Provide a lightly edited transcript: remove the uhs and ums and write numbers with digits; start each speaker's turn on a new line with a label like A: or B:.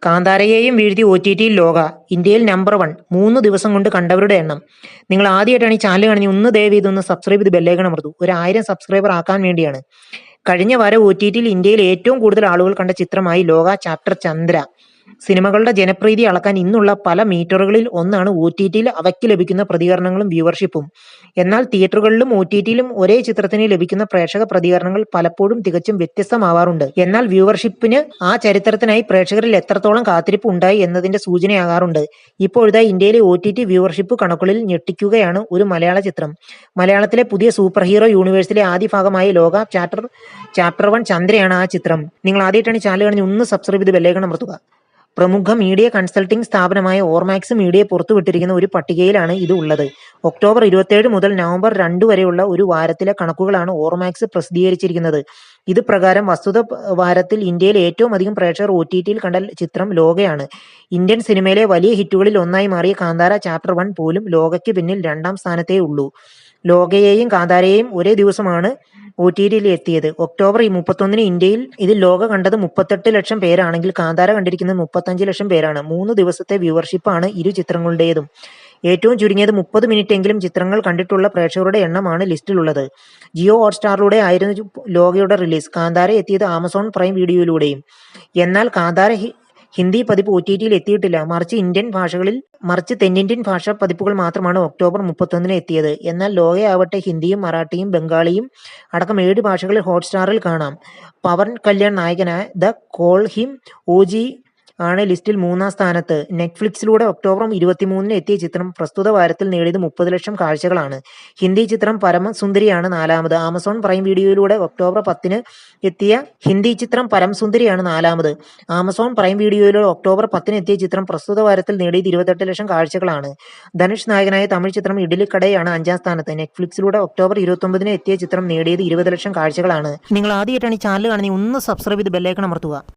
A: കാന്താരയെയും വീഴ്ത്തി OTTയിൽ ലോക. ഇന്ത്യയിൽ നമ്പർ 1. 3 ദിവസം കൊണ്ട് കണ്ടവരുടെ എണ്ണം. നിങ്ങൾ ആദ്യമായിട്ടാണ് ഈ ചാനൽ കാണുന്നത്, ഒന്ന് ദയവ് ചെയ്തൊന്ന് സബ്സ്ക്രൈബ് ചെയ്ത് ബെല്ലൈക്കൺ അമർത്തൂ. ഒരു 1000 സബ്സ്ക്രൈബർ ആക്കാൻ വേണ്ടിയാണ്. കഴിഞ്ഞ വാരം OTTയിൽ ഇന്ത്യയിൽ ഏറ്റവും കൂടുതൽ ആളുകൾ കണ്ട ചിത്രമായി ലോക ചാപ്റ്റർ ചന്ദ്ര. സിനിമകളുടെ ജനപ്രീതി അളക്കാൻ ഇന്നുള്ള പല മീറ്ററുകളിൽ ഒന്നാണ് OTTയിൽ അവയ്ക്ക് ലഭിക്കുന്ന പ്രതികരണങ്ങളും വ്യൂവർഷിപ്പും. എന്നാൽ തിയേറ്ററുകളിലും OTTയിലും ഒരേ ചിത്രത്തിന് ലഭിക്കുന്ന പ്രേക്ഷക പ്രതികരണങ്ങൾ പലപ്പോഴും തികച്ചും വ്യത്യസ്തമാവാറുണ്ട്. എന്നാൽ വ്യൂവർഷിപ്പിന് ആ ചരിത്രത്തിനായി പ്രേക്ഷകരിൽ എത്രത്തോളം കാത്തിരിപ്പ് ഉണ്ടായി എന്നതിന്റെ സൂചനയാകാറുണ്ട്. ഇപ്പോഴത്തെ ഇന്ത്യയിലെ OTT വ്യൂവർഷിപ്പ് കണക്കുകളിൽ ഞെട്ടിക്കുകയാണ് ഒരു മലയാള ചിത്രം. മലയാളത്തിലെ പുതിയ സൂപ്പർ ഹീറോ യൂണിവേഴ്സിലെ ആദ്യ ഭാഗമായ ലോക ചാപ്റ്റർ 1 ചന്ദ്രയാണ് ആ ചിത്രം. നിങ്ങൾ ആദ്യമായിട്ടാണ് ഈ ചാനൽ കാണുന്നത്, ഒന്ന് സബ്സ്ക്രൈബ് ചെയ്ത് ബെല്ലൈക്കൺ അമർത്തുക. പ്രമുഖ മീഡിയ കൺസൾട്ടിംഗ് സ്ഥാപനമായ ഓർമാക്സ് മീഡിയ പുറത്തുവിട്ടിരിക്കുന്ന ഒരു പട്ടികയിലാണ് ഇത് ഉള്ളത്. ഒക്ടോബർ 27 മുതൽ നവംബർ 2 വരെയുള്ള ഒരു വാരത്തിലെ കണക്കുകളാണ് ഓർമാക്സ് പ്രസിദ്ധീകരിച്ചിരിക്കുന്നത്. ഇത് പ്രകാരം വസ്തുത വാരത്തിൽ ഇന്ത്യയിൽ ഏറ്റവും അധികം പ്രേക്ഷകർ OTTയിൽ കണ്ട ചിത്രം ലോകയാണ്. ഇന്ത്യൻ സിനിമയിലെ വലിയ ഹിറ്റുകളിൽ ഒന്നായി മാറിയ കാന്താര ചാപ്റ്റർ 1 പോലും ലോകയ്ക്ക് പിന്നിൽ 2ാം സ്ഥാനത്തേ ഉള്ളൂ. ലോകയെയും കാന്താരയെയും ഒരേ ദിവസമാണ് OTTയിൽ എത്തിയത്. ഒക്ടോബർ 31 ഇന്ത്യയിൽ ഇതിൽ ലോക കണ്ടത് 38 ലക്ഷം പേരാണെങ്കിൽ കാന്താര കണ്ടിരിക്കുന്നത് 35 ലക്ഷം പേരാണ്. 3 ദിവസത്തെ വ്യൂവർഷിപ്പാണ് ഇരു ചിത്രങ്ങളുടേതും. ഏറ്റവും ചുരുങ്ങിയത് 30 മിനിറ്റെങ്കിലും ചിത്രങ്ങൾ കണ്ടിട്ടുള്ള പ്രേക്ഷകരുടെ എണ്ണമാണ് ലിസ്റ്റിലുള്ളത്. ജിയോ ഹോട്ട്സ്റ്റാറിലൂടെ ആയിരുന്നു ലോകയുടെ റിലീസ്. കാന്താര എത്തിയത് ആമസോൺ പ്രൈം വീഡിയോയിലൂടെയും. എന്നാൽ കാന്താര ഹിന്ദി പതിപ്പ് OTTയിൽ എത്തിയിട്ടില്ല. മറിച്ച് തെന്നിന്ത്യൻ ഭാഷാ പതിപ്പുകൾ മാത്രമാണ് ഒക്ടോബർ 31 എത്തിയത്. എന്നാൽ ലോകയാവട്ടെ ഹിന്ദിയും മറാഠിയും ബംഗാളിയും അടക്കം 7 ഭാഷകളിൽ ഹോട്ട്സ്റ്റാറിൽ കാണാം. പവൻ കല്യാൺ നായകനായ ദ കോൾ ഹിം OG ആണ് ലിസ്റ്റിൽ 3ാം സ്ഥാനത്ത്. നെറ്റ്ഫ്ലിക്സിലൂടെ ഒക്ടോബർ 23 എത്തിയ ചിത്രം പ്രസ്തുത വാരത്തിൽ നേടിയത് 30 ലക്ഷം കാഴ്ചകളാണ്. ഹിന്ദി ചിത്രം പരമസുന്ദരിയാണ് 4ാമത്. ആമസോൺ പ്രൈം വീഡിയോയിലൂടെ ഒക്ടോബർ 10 എത്തിയ ഹിന്ദി ചിത്രം പരമസുന്ദരിയാണ് 4ാമത്. ആമസോൺ പ്രൈം വീഡിയോയിലൂടെ ഒക്ടോബർ 10 എത്തിയ ചിത്രം പ്രസ്തുത വാരത്തിൽ നേടിയത് 28 ലക്ഷം കാഴ്ചകളാണ്. ധനുഷ് നായകനായ തമിഴ് ചിത്രം ഇഡലിക്കടയാണ് 5ാം സ്ഥാനത്ത്. നെറ്റ്ഫ്ലിക്സിലൂടെ ഒക്ടോബർ 29 എത്തിയ ചിത്രം നേടിയത് 20 ലക്ഷം കാഴ്ചകളാണ്. നിങ്ങൾ ആദ്യമായിട്ടാണ് ഈ ചാനൽ കാണുന്നത്, ഒന്ന് സബ്സ്ക്രൈബ് ചെയ്ത് ബെല്ലൈക്കൺ അമർത്തുക.